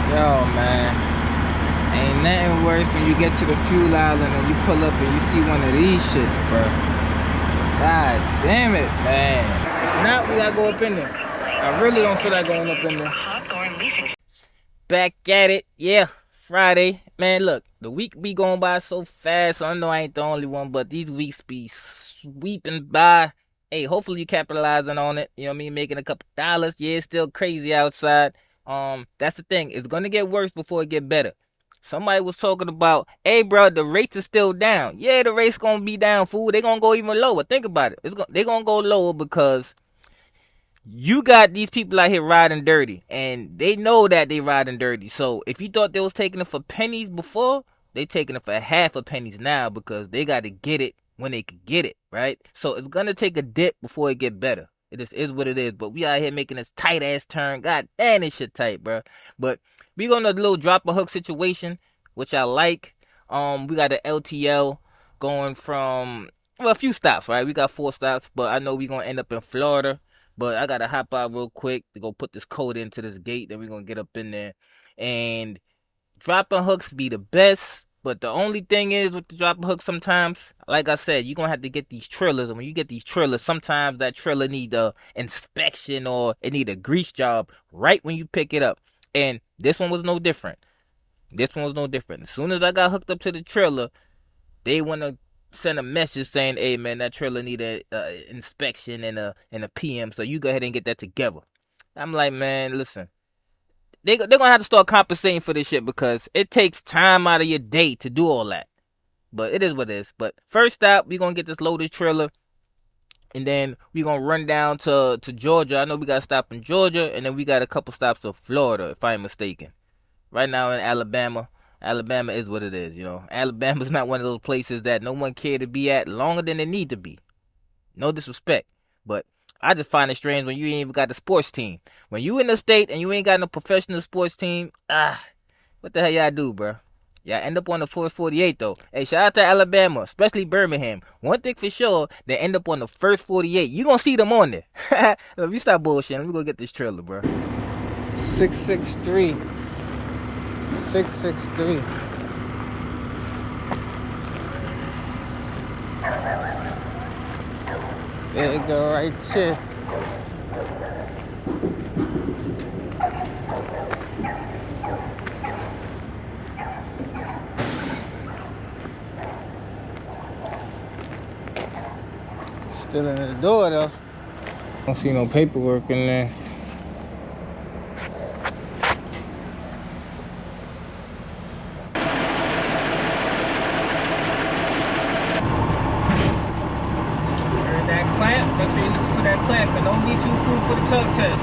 Yo, man, ain't nothing worse when you get to the fuel island and you pull up and you see one of these shits, bro. God damn it, man. If not, we gotta go up in there. I really don't feel like going up in there. Back at it, yeah. Friday, man. Look, the week be going by so fast. So I know I ain't the only one, but these weeks be sweeping by. Hey, hopefully you capitalizing on it. You know what I mean? Making a couple dollars. Yeah, it's still crazy outside. That's the thing. It's gonna get worse before it get better. Somebody was talking about, hey, bro, the rates are still down. Yeah, the rates gonna be down, fool. They gonna go even lower. Think about it. They gonna go lower because you got these people out here riding dirty, and they know that they riding dirty. So if you thought they was taking it for pennies before, they taking it for half a pennies now because they got to get it when they can get it, right? So it's gonna take a dip before it get better. It just is what it is. But we out here making this tight ass turn. God damn, this shit tight, bro. But we got a little drop a hook situation, which I like. We got the LTL going from a few stops, right? We got 4 stops, but I know we gonna end up in Florida. But I gotta hop out real quick to go put this code into this gate. Then we're gonna get up in there. And dropping hooks be the best. But the only thing is with the dropping hooks sometimes, like I said, you're gonna have to get these trailers. And when you get these trailers, sometimes that trailer need a inspection or it need a grease job right when you pick it up. And this one was no different. As soon as I got hooked up to the trailer, they wanna send a message saying, hey man, that trailer need a inspection and a PM, so you go ahead and get that together. I'm like, man, listen, they're gonna have to start compensating for this shit because it takes time out of your day to do all that. But it is what it is. But first stop, we're gonna get this loaded trailer, and then we're gonna run down to Georgia. I know we got to stop in Georgia, and then we got a couple stops of Florida, if I'm mistaken. Right now in Alabama is what it is, you know. Alabama's not one of those places that no one care to be at longer than they need to be. No disrespect, but I just find it strange when you ain't even got the sports team. When you in the state and you ain't got no professional sports team, what the hell y'all do, bro? Y'all end up on the first 48 though. Hey, shout out to Alabama, especially Birmingham. One thing for sure, they end up on the first 48. You gonna see them on there. Let me stop bullshitting. Let me go get this trailer, bro. 663. 663. There you go, right here. Still in the door though. Don't see no paperwork in there. Clamp, make sure you listen for that clamp and don't be too cool for the tug test.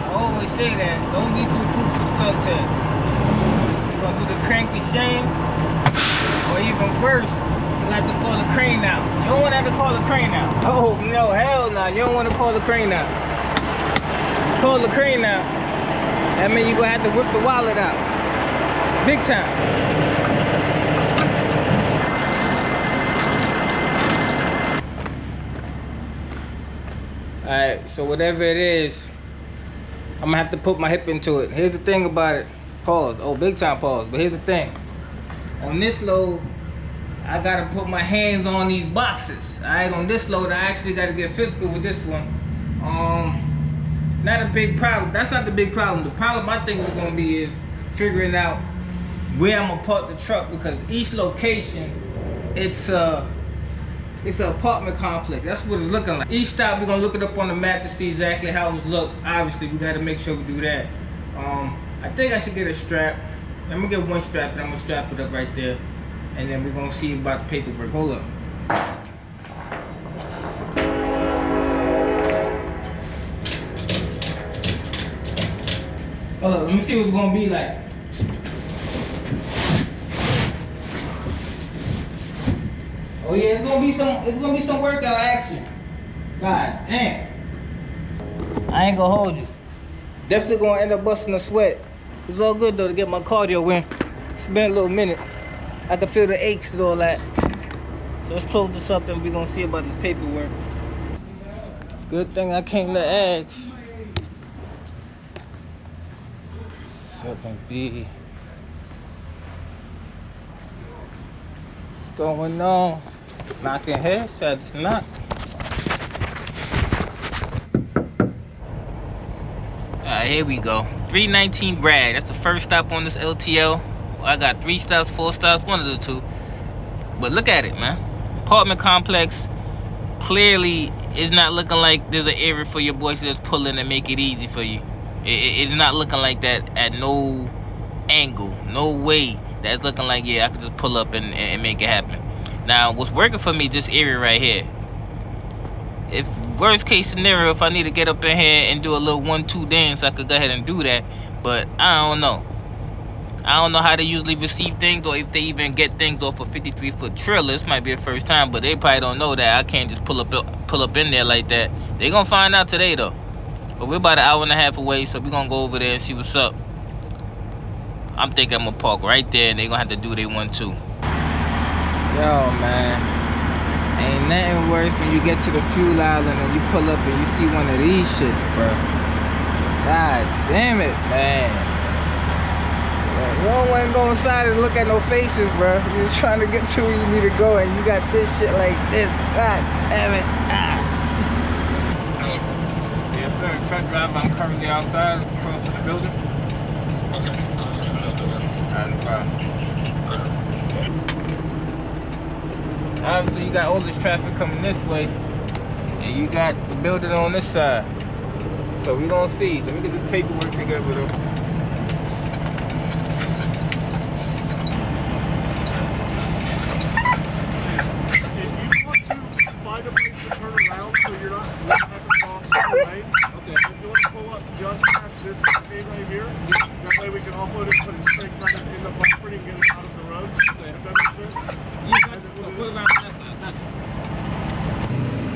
I always say that, don't be too cool for the tug test. You're gonna do the cranky shame, or even worse, you have to call the crane out. You don't want to have to call the crane out. Oh no, hell no, you don't want to call the crane out. Call the crane out, that means you're gonna have to whip the wallet out. Big time. Alright, so whatever it is, I'm gonna have to put my hip into it. Here's the thing about it. Pause. Oh, big time pause. But here's the thing. On this load, I gotta put my hands on these boxes. Alright, on this load, I actually gotta get physical with this one. Not a big problem. That's not the big problem. The problem I think is gonna be is figuring out where I'm gonna park the truck, because each location, it's an apartment complex. That's what it's looking like. Each stop, we're gonna look it up on the map to see exactly how it's look. Obviously, we gotta make sure we do that. I think I should get a strap. I'm gonna get one strap and I'm gonna strap it up right there. And then we're gonna see about the paperwork. Hold up. Hold up, let me see what it's gonna be like. Oh yeah, it's gonna be some workout action. God damn. I ain't gonna hold you. Definitely gonna end up busting a sweat. It's all good though to get my cardio in. It's been a little minute. I can feel the aches and all that. So let's close this up and we're gonna see about this paperwork. Good thing I came to ask. 7B. What's going on? Knocking headshots, knock. Alright, here we go. 319 Brad. That's the first stop on this LTL. I got 3 stops, 4 stops, one of the two. But look at it, man. Apartment complex. Clearly, it's not looking like there's an area for your boys to just pull in and make it easy for you. It's not looking like that at no angle, no way. That's looking like, yeah, I could just pull up and make it happen. Now, what's working for me, this area right here. If worst case scenario, if I need to get up in here and do a little 1-2 dance, I could go ahead and do that. But I don't know. I don't know how they usually receive things, or if they even get things off a 53-foot trailer. This might be the first time, but they probably don't know that I can't just pull up in there like that. They gonna find out today though. But we're about an hour and a half away, so we're gonna go over there and see what's up. I'm thinking I'm gonna park right there, and they gonna have to do their 1-2. Yo, man, ain't nothing worse when you get to the fuel island and you pull up and you see one of these shits, bro. God damn it, man. You don't want to go inside and look at no faces, bro. You're just trying to get to where you need to go, and you got this shit like this. God damn it. Ah. Yes, sir. Truck driver, I'm currently outside, close to the building. Okay. No problem. Obviously, you got all this traffic coming this way, and you got the building on this side. So we gonna see. Let me get this paperwork together, though. Just past this gate right here. That way we can offload it, put it straight kind of in the property and get it out of the road. If that makes sense.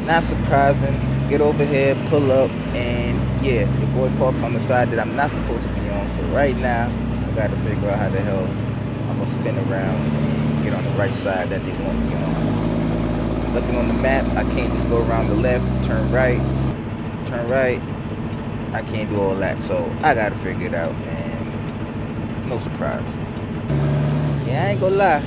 Not surprising. Get over here, pull up, and yeah, your boy parked on the side that I'm not supposed to be on. So right now, I got to figure out how the hell I'm gonna spin around and get on the right side that they want me on. Looking on the map, I can't just go around the left, turn right. I can't do all that, so I gotta figure it out, and no surprise. Yeah, I ain't gonna lie,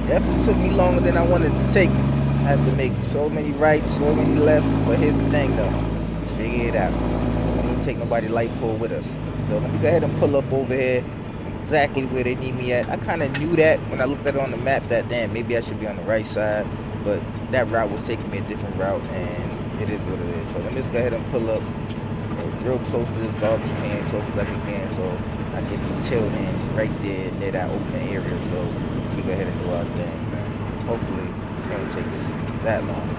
definitely took me longer than I wanted to take me. I had to make so many rights, so many lefts, but here's the thing though, we figure it out. We ain't take nobody light pole with us. So let me go ahead and pull up over here, exactly where they need me at. I kind of knew that when I looked at it on the map, that damn, maybe I should be on the right side, but that route was taking me a different route, and it is what it is. So let me just go ahead and pull up real close to this garbage can, close as I can, so I get the tail end right there near that open area, so we can go ahead and do our thing, man. Hopefully it won't take us that long.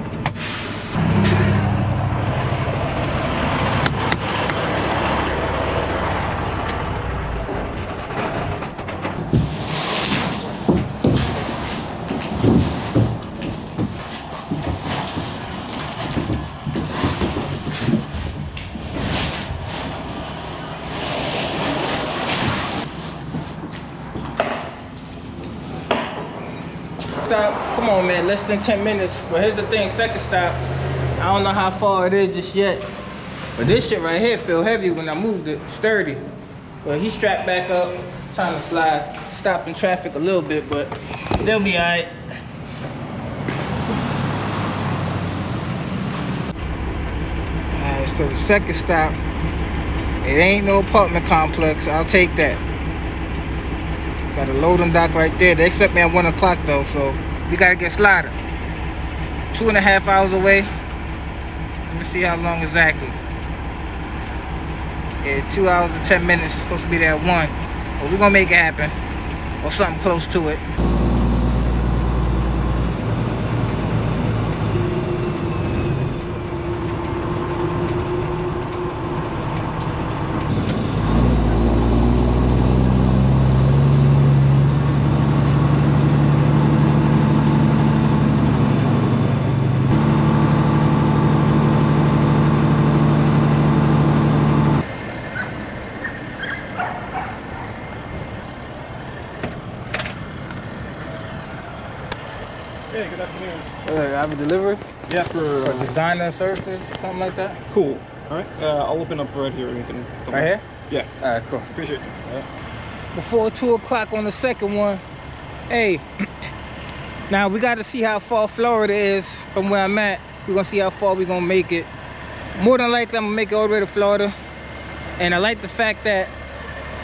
Stop. Come on, man, less than 10 minutes. But here's the thing, second stop, I don't know how far it is just yet, but this shit right here feel heavy when I moved it, sturdy. But he strapped back up, trying to slide, stopping traffic a little bit, but they'll be all right. All right, so the second stop, it ain't no apartment complex, I'll take that. Got a loading dock right there. They expect me at 1 o'clock though, so we gotta get sliding. 2.5 hours away. Let me see how long exactly. Yeah, 2 hours and 10 minutes. Supposed to be there at 1. But we're gonna make it happen. Or something close to it. Hey, good afternoon. I have a delivery? Yeah, for designer services, something like that? Cool. All right. I'll open up right here. You can come right here? Yeah. All right, cool. Appreciate you. Yeah. before 2 o'clock on the second one. Hey, now we got to see how far Florida is from where I'm at. We're gonna see how far we're gonna make it. More than likely I'm gonna make it all the way to Florida. And I like the fact that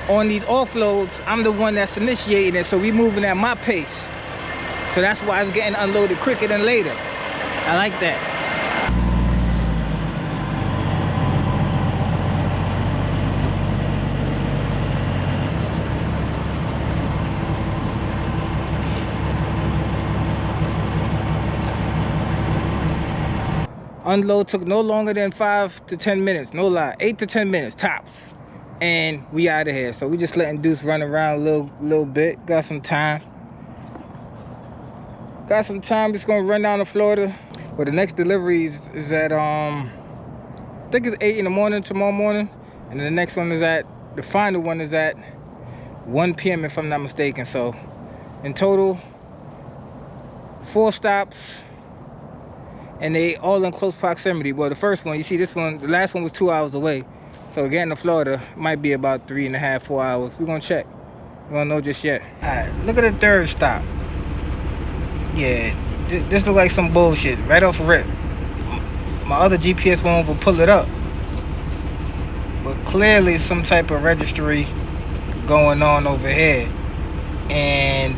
on these offloads, I'm the one that's initiating it, so we moving at my pace. So that's why it's getting unloaded quicker than later. I like that. Unload took no longer than 5 to 10 minutes, no lie, 8 to 10 minutes tops, and we out of here. So we just letting Deuce run around a little bit. Got some time. Just gonna run down to Florida. But the next delivery is at I think it's 8 in the morning tomorrow morning, and then the next one is the final one is at 1 p.m. if I'm not mistaken. So in total, 4 stops. And they all in close proximity. Well, the first one, you see this one, the last one was 2 hours away. So getting to Florida might be about 3.5, 4 hours. We're gonna check. We don't know just yet. All right, look at the third stop. Yeah, this look like some bullshit right off rip. My other GPS won't even pull it up. But clearly some type of registry going on over here. And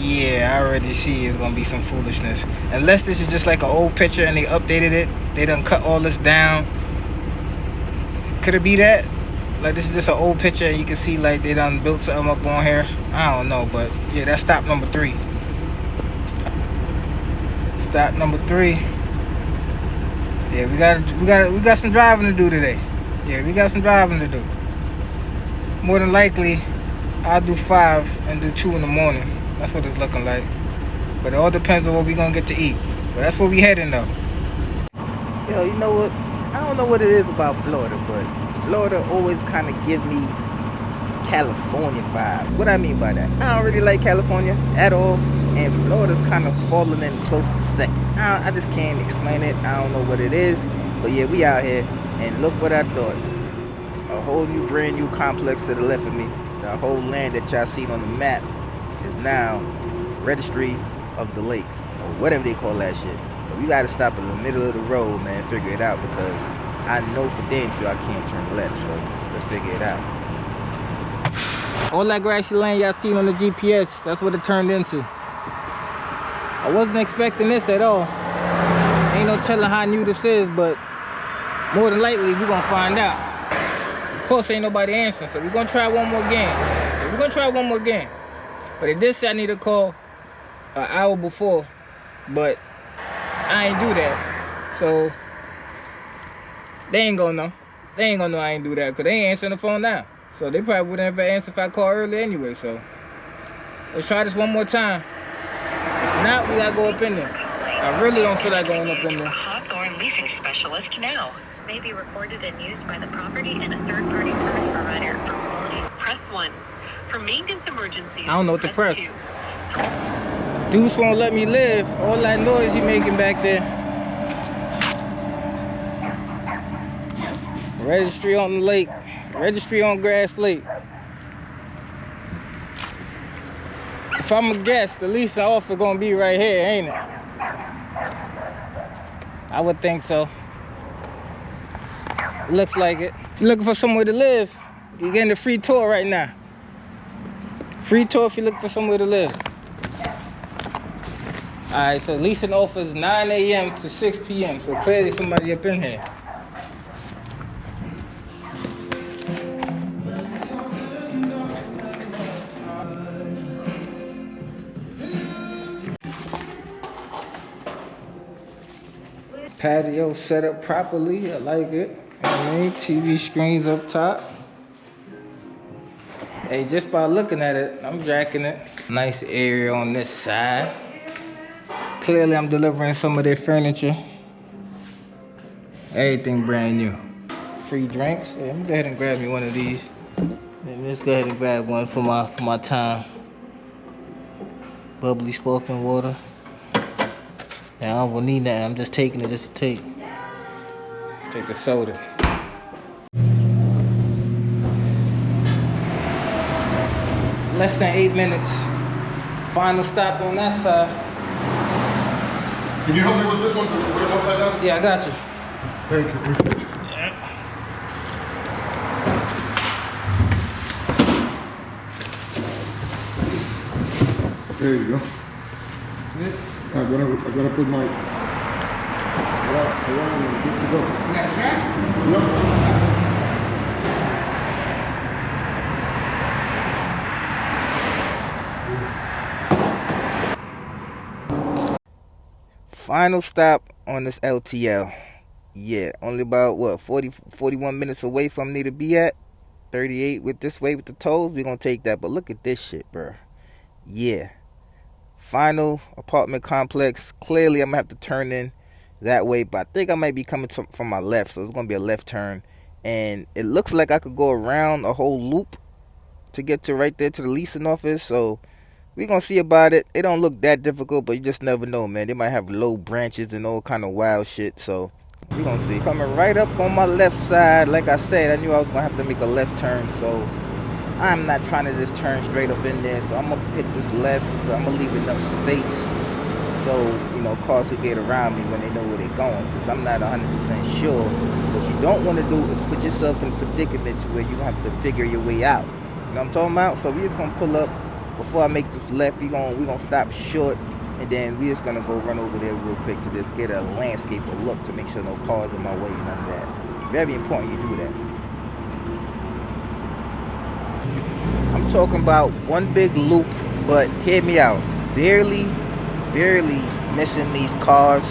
yeah, I already see it's gonna be some foolishness. Unless this is just like an old picture and they updated it. They done cut all this down. Could it be that? Like this is just an old picture and you can see like they done built something up on here. I don't know, but yeah, that's stop number 3. Stop number 3. Yeah, we got some driving to do today. Yeah, we got some driving to do. More than likely, I'll do 5 and do 2 in the morning. That's what it's looking like. But it all depends on what we're gonna get to eat. But that's where we heading though. Yo, you know what? I don't know what it is about Florida, but Florida always kind of give me California vibes. What I mean by that? I don't really like California at all. And Florida's kind of falling in close to second. I just can't explain it. I don't know what it is. But yeah, we out here. And look what I thought. A whole new, brand new complex to the left of me. The whole land that y'all seen on the map is now registry of the lake, or whatever they call that shit. So we gotta stop in the middle of the road, man, figure it out, because I know for damn sure I can't turn left. So let's figure it out. All that grassy land y'all seen on the GPS, that's what it turned into. I wasn't expecting this at all. Ain't no telling how new this is, but more than likely we're gonna find out. Of course ain't nobody answering, so we're gonna try one more game. But it did say I need to call an hour before, but I ain't do that. So they ain't gonna know. They ain't gonna know I ain't do that, because they ain't answering the phone now. So they probably wouldn't have answered if I called early anyway. So let's try this one more time. If not, we gotta go up in there. I really don't feel like going up in there. Hawthorne leasing specialist now. May be recorded and used by the property and a third-party service provider. For quality, press 1. For maintenance emergencies, I don't know what to press. Deuce won't let me live. All that noise he making back there. Registry on the lake. Registry on Grass Lake. If I'm a guest, the least I offer gonna be right here, ain't it? I would think so. Looks like it. You're looking for somewhere to live, you're getting a free tour right now. Free tour if you're looking for somewhere to live. Alright, so leasing offers 9 a.m. to 6 p.m. So clearly somebody up in here. Patio set up properly, I like it. I mean, TV screens up top. Hey, just by looking at it, I'm jacking it. Nice area on this side. Clearly I'm delivering some of their furniture. Everything brand new. Free drinks. Hey, let me go ahead and grab me one of these. Let's go ahead and grab one for my time. Bubbly sparkling water. Now I don't need that. I'm just taking it just to take. Take the soda. less than 8 minutes. Final stop on that side. Can you help me with this one? Put it upside down? Yeah, I got you. Thank you. Appreciate it. Yeah. There you go. That's it. I gotta put my around and good to go. You got a strap? Yep. Final stop on this LTL. Yeah, only about what 41 minutes away from me to be at. 38 with this way with the tolls. We're gonna take that. But look at this shit, bro. Yeah. Final apartment complex. Clearly, I'm gonna have to turn in that way, but I think I might be coming from my left, so it's gonna be a left turn. And it looks like I could go around a whole loop to get to right there to the leasing office. So we're gonna see about it. It don't look that difficult, but you just never know, man. They might have low branches and all kind of wild shit. So we're gonna see. Coming right up on my left side, like I said, I knew I was gonna have to make a left turn, so I'm not trying to just turn straight up in there. So I'm gonna hit this left, but I'm gonna leave enough space so, you know, cars can get around me when they know where they're going. Because I'm not 100% sure. What you don't want to do is put yourself in a predicament to where you have to figure your way out. You know what I'm talking about? So we just gonna pull up. Before I make this left, we gonna stop short, and then we just gonna go run over there real quick to just get a landscape or look to make sure no cars in my way, none of that. Very important you do that. I'm talking about one big loop, but hear me out. Barely missing these cars,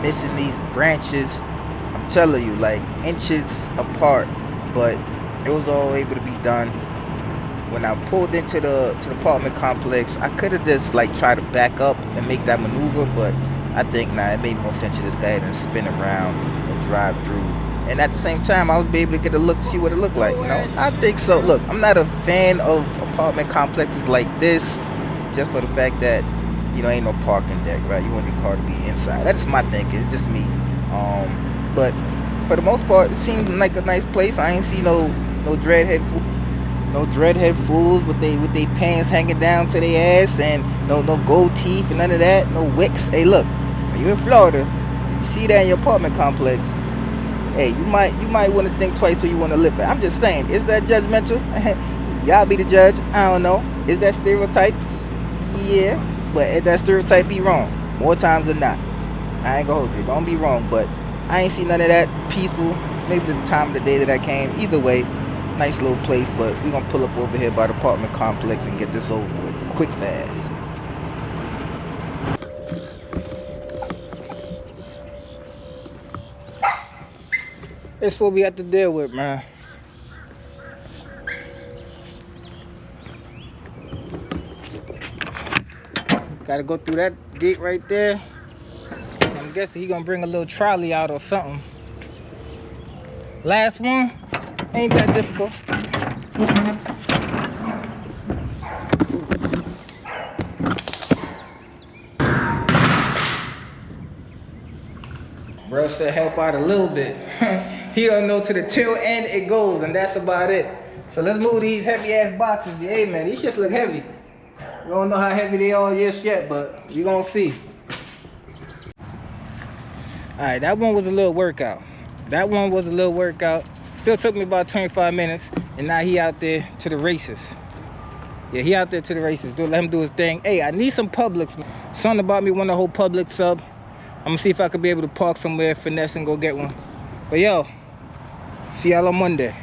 missing these branches. I'm telling you, like inches apart, but it was all able to be done. When I pulled into the apartment complex, I could have just like tried to back up and make that maneuver, but I think it made more sense to just go ahead and spin around and drive through. And at the same time, I was able to get a look to see what it looked like. You know, I think so. Look, I'm not a fan of apartment complexes like this, just for the fact that, you know, ain't no parking deck, right? You want your car to be inside. That's my thinking. It's just me. But for the most part, it seemed like a nice place. I ain't see no dreadhead food. No dreadhead fools with they pants hanging down to their ass, and no gold teeth and none of that, no wicks. Hey, look, when you in Florida, if you see that in your apartment complex, hey, you might want to think twice who you want to live at. I'm just saying, is that judgmental? Y'all be the judge. I don't know. Is that stereotypes? Yeah, but if that stereotype be wrong more times than not. I ain't gonna hold you. Don't be wrong, but I ain't see none of that. Peaceful. Maybe the time of the day that I came. Either way. Nice little place, but we're gonna pull up over here by the apartment complex and get this over with quick fast. That's what we have to deal with, man. Gotta go through that gate right there. I'm guessing he gonna bring a little trolley out or something. Last one. Ain't that difficult. Bro said help out a little bit. He don't know to the tail end it goes, and that's about it. So let's move these heavy ass boxes. Yeah, man, these shits look heavy. We don't know how heavy they are just yet, but you gonna see. Alright, that one was a little workout. Still took me about 25 minutes, and now he out there to the races. Yeah, he out there to the races. Let him do his thing. Hey, I need some Publix. Something about me want to hold Publix up. I'm gonna see if I could be able to park somewhere, finesse, and go get one. But yo, see y'all on Monday.